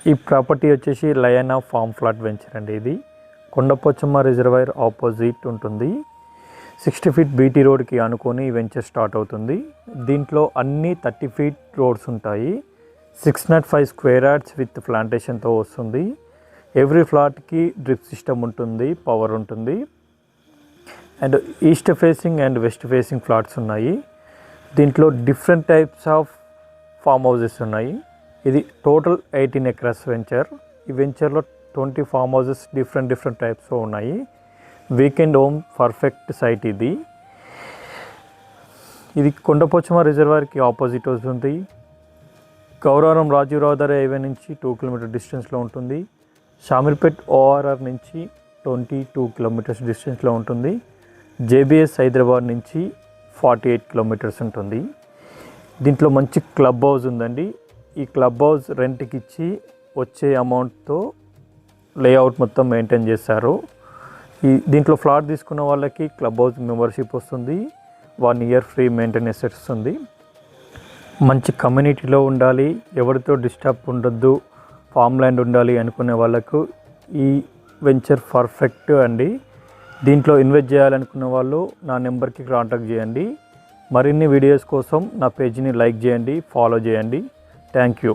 ఈ ప్రాపర్టీ వచ్చేసి లయనా form flat venture అండి. ఇది కొండపోచమ్మ రిజర్వాయర్ ఆపోజిట్ ఉంటుంది. 60 ఫీట్ బీటీ రోడ్కి అనుకొని వెంచర్ స్టార్ట్ అవుతుంది. దీంట్లో అన్ని 30 ఫీట్ రోడ్స్ ఉంటాయి. 605 స్క్వేర్ యార్డ్స్ విత్ ప్లాంటేషన్తో వస్తుంది. ఎవ్రీ ఫ్లాట్కి డ్రిప్ సిస్టమ్ ఉంటుంది, పవర్ ఉంటుంది. And east facing and west facing flats ఉన్నాయి. దీంట్లో different types of form houses ఉన్నాయి. ఇది టోటల్ 18 ఎకరాస్ వెంచర్. ఈ వెంచర్లో 20 ఫామ్ హౌసెస్ డిఫరెంట్ టైప్స్లో ఉన్నాయి. వీకెండ్ హోమ్ పర్ఫెక్ట్ సైట్ ఇది. ఇది కొండపోచమ్మ రిజర్వాయర్కి ఆపోజిట్ వస్తుంది. గౌరవరం రాజీవ్ రహదారి హైవే నుంచి 2 కిలోమీటర్ డిస్టెన్స్లో ఉంటుంది. షామీర్పేట్ ORR నుంచి 22 కిలోమీటర్స్ డిస్టెన్స్లో ఉంటుంది. JBS హైదరాబాద్ నుంచి 48 కిలోమీటర్స్ ఉంటుంది. దీంట్లో మంచి క్లబ్ హౌస్ ఉందండి. ఈ క్లబ్ హౌస్ రెంట్కి ఇచ్చి వచ్చే అమౌంట్తో లేఅవుట్ మొత్తం మెయింటైన్ చేస్తారు. దీంట్లో ఫ్లాట్ తీసుకున్న వాళ్ళకి క్లబ్ హౌస్ మెంబర్షిప్ వస్తుంది. 1 ఇయర్ ఫ్రీ మెయింటెనెన్స్ వస్తుంది. మంచి కమ్యూనిటీలో ఉండాలి, ఎవరితో డిస్టర్బ్ ఉండొద్దు, ఫామ్ ల్యాండ్ ఉండాలి అనుకునే వాళ్ళకు ఈ వెంచర్ పర్ఫెక్ట్ అండి. దీంట్లో ఇన్వెస్ట్ చేయాలనుకున్న వాళ్ళు నా నెంబర్కి కాంటాక్ట్ చేయండి. మరిన్ని వీడియోస్ కోసం నా పేజీని లైక్ చేయండి, ఫాలో చేయండి. Thank you.